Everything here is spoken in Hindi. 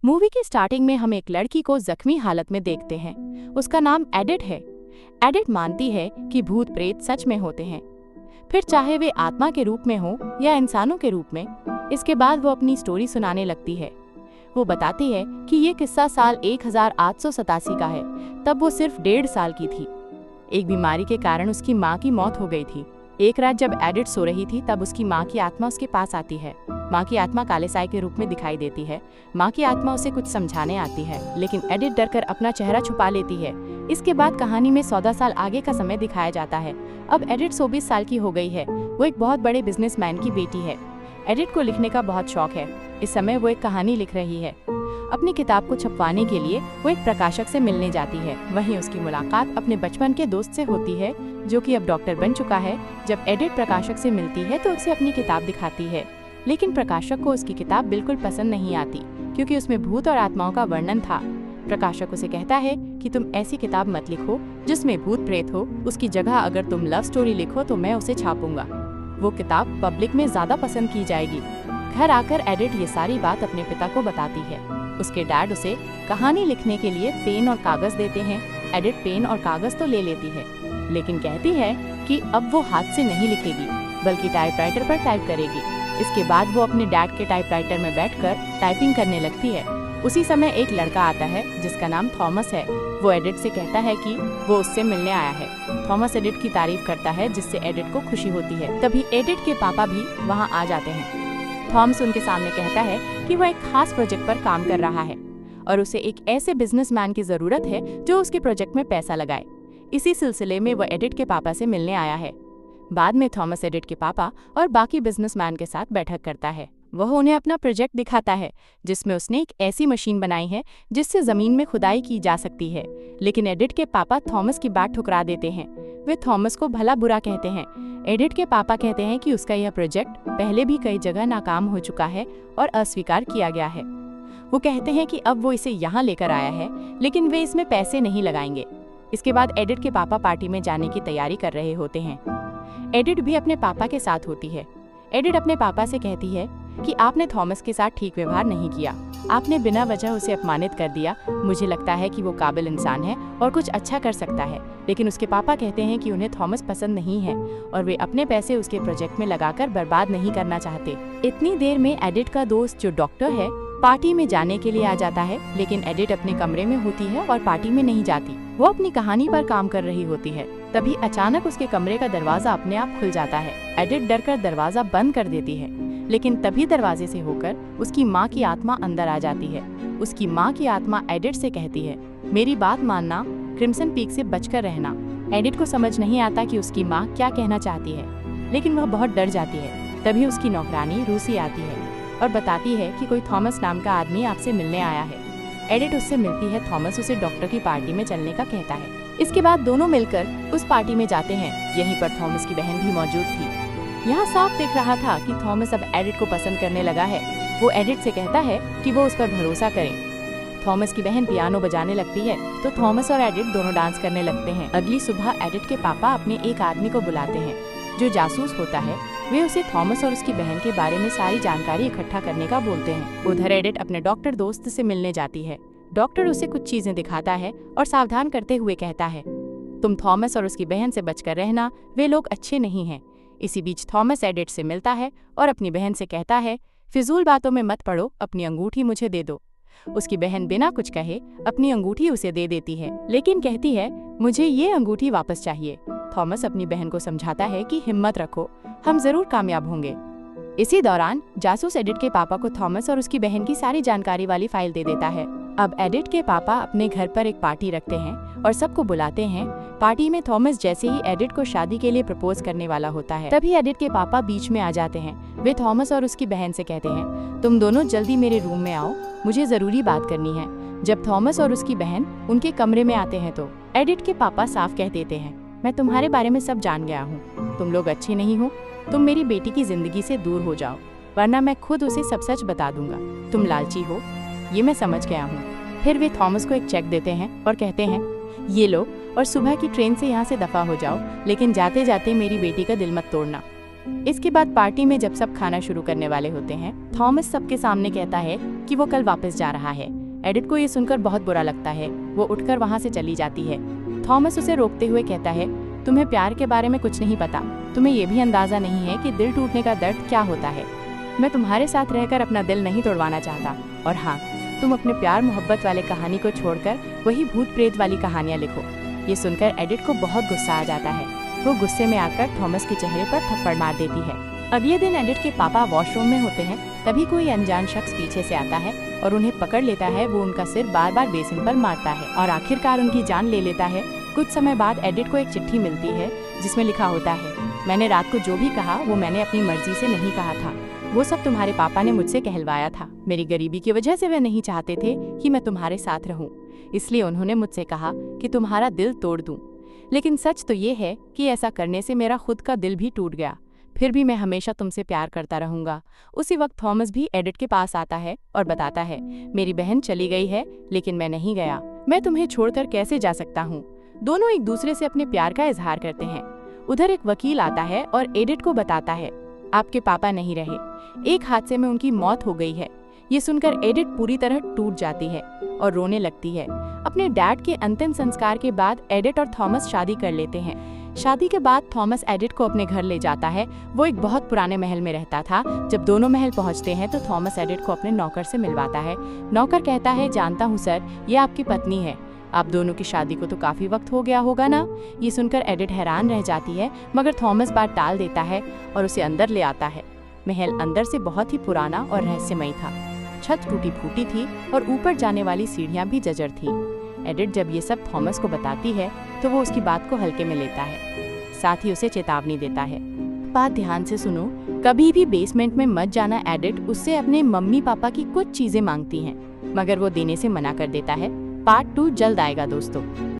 मूवी की स्टार्टिंग में हम एक लड़की को जख्मी हालत में देखते हैं। उसका नाम एडिट है। एडिट मानती है कि भूत प्रेत सच में होते हैं, फिर चाहे वे आत्मा के रूप में हो या इंसानों के रूप में। इसके बाद वो अपनी स्टोरी सुनाने लगती है। वो बताती है कि ये किस्सा साल 1887 का है। तब वो सिर्फ 1.5 साल की थी। एक बीमारी के कारण उसकी माँ की मौत हो गई थी। एक रात जब एडिट सो रही थी तब उसकी माँ की आत्मा उसके पास आती है। माँ की आत्मा काले साए के रूप में दिखाई देती है। माँ की आत्मा उसे कुछ समझाने आती है, लेकिन एडिट डरकर अपना चेहरा छुपा लेती है। इसके बाद कहानी में 14 साल आगे का समय दिखाया जाता है। अब एडिट 24 साल की हो गई है। वो एक बहुत बड़े बिजनेसमैन की बेटी है। एडिट को लिखने का बहुत शौक है। इस समय वो एक कहानी लिख रही है। अपनी किताब को छपवाने के लिए वो एक प्रकाशक से मिलने जाती है। वहीं उसकी मुलाकात अपने बचपन के दोस्त से होती है, जो कि अब डॉक्टर बन चुका है। जब एडिट प्रकाशक से मिलती है तो उसे अपनी किताब दिखाती है, लेकिन प्रकाशक को उसकी किताब बिल्कुल पसंद नहीं आती, क्योंकि उसमें भूत और आत्माओं का वर्णन था। प्रकाशक उसे कहता है कि तुम ऐसी किताब मत लिखो जिसमें भूत प्रेत हो। उसकी जगह अगर तुम लव स्टोरी लिखो तो मैं उसे छापूंगा। वो किताब पब्लिक में ज्यादा पसंद की जाएगी। घर आकर एडिट ये सारी बात अपने पिता को बताती है। उसके डैड उसे कहानी लिखने के लिए पेन और कागज देते हैं। एडिट पेन और कागज तो ले लेती है, लेकिन कहती है कि अब वो हाथ से नहीं लिखेगी, बल्कि टाइपराइटर पर टाइप करेगी। इसके बाद वो अपने डैड के टाइपराइटर में बैठकर टाइपिंग करने लगती है। उसी समय एक लड़का आता है जिसका नाम थॉमस है। वो एडिट से कहता है कि वो उससे मिलने आया है। थॉमस एडिट की तारीफ करता है, जिससे एडिट को खुशी होती है। तभी एडिट के पापा भी वहाँ आ जाते हैं। थॉमस उनके सामने कहता है कि वो एक खास प्रोजेक्ट पर काम कर रहा है और उसे एक ऐसे बिजनेसमैन की जरूरत है जो उसके प्रोजेक्ट में पैसा लगाए। इसी सिलसिले में वो एडिट के पापा से मिलने आया है। बाद में थॉमस एडिट के पापा और बाकी बिजनेसमैन के साथ बैठक करता है। वह उन्हें अपना प्रोजेक्ट दिखाता है, जिसमें उसने एक ऐसी मशीन बनाई है जिससे जमीन में खुदाई की जा सकती है। लेकिन एडिट के पापा थॉमस की बात ठुकरा देते हैं। वे थॉमस को भला बुरा कहते हैं। एडिट के पापा कहते हैं कि उसका यह प्रोजेक्ट पहले भी कई जगह नाकाम हो चुका है और अस्वीकार किया गया है। वो कहते हैं कि अब वो इसे यहाँ लेकर आया है, लेकिन वे इसमें पैसे नहीं लगाएंगे। इसके बाद एडिट के पापा पार्टी में जाने की तैयारी कर रहे होते हैं। एडिट भी अपने पापा के साथ होती है। एडिट अपने पापा से कहती है कि आपने थॉमस के साथ ठीक व्यवहार नहीं किया। आपने बिना वजह उसे अपमानित कर दिया। मुझे लगता है कि वो काबिल इंसान है और कुछ अच्छा कर सकता है। लेकिन उसके पापा कहते हैं कि उन्हें थॉमस पसंद नहीं है और वे अपने पैसे उसके प्रोजेक्ट में लगाकर बर्बाद नहीं करना चाहते। इतनी देर में एडिट का दोस्त जो डॉक्टर है पार्टी में जाने के लिए आ जाता है, लेकिन एडिट अपने कमरे में होती है और पार्टी में नहीं जाती। वो अपनी कहानी पर काम कर रही होती है। तभी अचानक उसके कमरे का दरवाजा अपने आप खुल जाता है। एडिट डरकर दरवाजा बंद कर देती है, लेकिन तभी दरवाजे से होकर उसकी माँ की आत्मा अंदर आ जाती है। उसकी माँ की आत्मा एडिट से कहती है, मेरी बात मानना, क्रिम्सन पीक से बचकर रहना। एडिट को समझ नहीं आता कि उसकी माँ क्या कहना चाहती है, लेकिन वह बहुत डर जाती है। तभी उसकी नौकरानी रूसी आती है और बताती है कि कोई थॉमस नाम का आदमी आपसे मिलने आया है। एडिट उससे मिलती है। थॉमस उसे डॉक्टर की पार्टी में चलने का कहता है। इसके बाद दोनों मिलकर उस पार्टी में जाते हैं। यहीं पर थॉमस की बहन भी मौजूद थी। यहाँ साफ दिख रहा था कि थॉमस अब एडिट को पसंद करने लगा है। वो एडिट से कहता है कि वो उस पर भरोसा करे। थॉमस की बहन पियानो बजाने लगती है तो थॉमस और एडिट दोनों डांस करने लगते हैं। अगली सुबह एडिट के पापा अपने एक आदमी को बुलाते हैं जो जासूस होता है। वे उसे थॉमस और उसकी बहन के बारे में सारी जानकारी इकट्ठा करने का बोलते हैं। उधर एडिट अपने डॉक्टर दोस्त से मिलने जाती है। डॉक्टर उसे कुछ चीजें दिखाता है और सावधान करते हुए कहता है, तुम थॉमस और उसकी बहन से बचकर रहना, वे लोग अच्छे नहीं हैं। इसी बीच थॉमस एडिट से मिलता है और अपनी बहन से कहता है, फिजूल बातों में मत पड़ो, अपनी अंगूठी मुझे दे दो। उसकी बहन बिना कुछ कहे अपनी अंगूठी उसे दे देती है, लेकिन कहती है, मुझे ये अंगूठी वापस चाहिए। थॉमस अपनी बहन को समझाता है कि हिम्मत रखो, हम जरूर कामयाब होंगे। इसी दौरान जासूस एडिट के पापा को थॉमस और उसकी बहन की सारी जानकारी वाली फाइल दे देता है। अब एडिट के पापा अपने घर पर एक पार्टी रखते हैं और सबको बुलाते हैं। पार्टी में थॉमस जैसे ही एडिट को शादी के लिए प्रपोज करने वाला होता है, तभी एडिट के पापा बीच में आ जाते हैं। वे थॉमस और उसकी बहन से कहते हैं, तुम दोनों जल्दी मेरे रूम में आओ, मुझे जरूरी बात करनी है। जब थॉमस और उसकी बहन उनके कमरे में आते हैं तो एडिट के पापा साफ कह देते हैं, मैं तुम्हारे बारे में सब जान गया हूँ। तुम लोग अच्छे नहीं हो। तुम मेरी बेटी की जिंदगी से दूर हो जाओ, वरना मैं खुद उसे सब सच बता दूंगा। तुम लालची हो, ये मैं समझ गया हूँ। फिर वे थॉमस को एक चेक देते हैं और कहते हैं, ये लो और सुबह की ट्रेन से यहाँ से दफा हो जाओ, लेकिन जाते जाते मेरी बेटी का दिल मत तोड़ना। इसके बाद पार्टी में जब सब खाना शुरू करने वाले होते हैं, थॉमस सबके सामने कहता है कि वो कल वापस जा रहा है। एडिथ को ये सुनकर बहुत बुरा लगता है। वो उठकर वहाँ से चली जाती है। थॉमस उसे रोकते हुए कहता है, तुम्हें प्यार के बारे में कुछ नहीं पता। तुम्हें ये भी अंदाजा नहीं है कि दिल टूटने का दर्द क्या होता है। मैं तुम्हारे साथ रहकर अपना दिल नहीं तोड़वाना चाहता। और हाँ, तुम अपने प्यार मोहब्बत वाले कहानी को छोड़कर वही भूत प्रेत वाली कहानियाँ लिखो। ये सुनकर एडिथ को बहुत गुस्सा आ जाता है। वो गुस्से में आकर थॉमस के चेहरे पर थप्पड़ मार देती है। अगले दिन एडिथ के पापा वॉशरूम में होते हैं, तभी कोई अनजान शख्स पीछे से आता है और उन्हें पकड़ लेता है। वो उनका सिर बार बार बेसिन पर मारता है और आखिरकार उनकी जान ले लेता है। कुछ समय बाद एडिथ को एक चिट्ठी मिलती है जिसमें लिखा होता है, मैंने रात को जो भी कहा वो मैंने अपनी मर्जी से नहीं कहा था। वो सब तुम्हारे पापा ने मुझसे कहलवाया था। मेरी गरीबी की वजह से वे नहीं चाहते थे कि मैं तुम्हारे साथ रहूं, इसलिए उन्होंने मुझसे कहा कि तुम्हारा दिल तोड़ दूं। लेकिन सच तो ये है कि ऐसा करने से मेरा खुद का दिल भी टूट गया। फिर भी मैं हमेशा तुमसे प्यार करता रहूंगा। उसी वक्त थॉमस भी एडिथ के पास आता है और बताता है, मेरी बहन चली गई है लेकिन मैं नहीं गया। मैं तुम्हें छोड़कर कैसे जा सकता हूँ। दोनों एक दूसरे से अपने प्यार का इजहार करते हैं। उधर एक वकील आता है और एडिथ को बताता है, आपके पापा नहीं रहे, एक हादसे में उनकी मौत हो गई है। ये सुनकर एडिथ पूरी तरह टूट जाती है और रोने लगती है। अपने डैड के अंतिम संस्कार के बाद एडिथ और थॉमस शादी कर लेते हैं। शादी के बाद थॉमस एडिथ को अपने घर ले जाता है। वो एक बहुत पुराने महल में रहता था। जब दोनों महल पहुंचते हैं तो थॉमस एडिथ को अपने नौकर से मिलवाता है। नौकर कहता है, जानता हूँ सर, ये आपकी पत्नी है। आप दोनों की शादी को तो काफी वक्त हो गया होगा ना। ये सुनकर एडिथ हैरान रह जाती है, मगर थॉमस बात टाल देता है और उसे अंदर ले आता है। महल अंदर से बहुत ही पुराना और रहस्यमयी था। छत टूटी फूटी थी और ऊपर जाने वाली सीढ़ियां भी जर्जर थी। एडिथ जब ये सब थॉमस को बताती है तो वो उसकी बात को हल्के में लेता है, साथ ही उसे चेतावनी देता है, बात ध्यान से सुनो, कभी भी बेसमेंट में मत जाना। एडिथ उससे अपने मम्मी पापा की कुछ चीजें मांगती हैं, मगर वो देने से मना कर देता है। पार्ट 2 जल्द आएगा दोस्तों।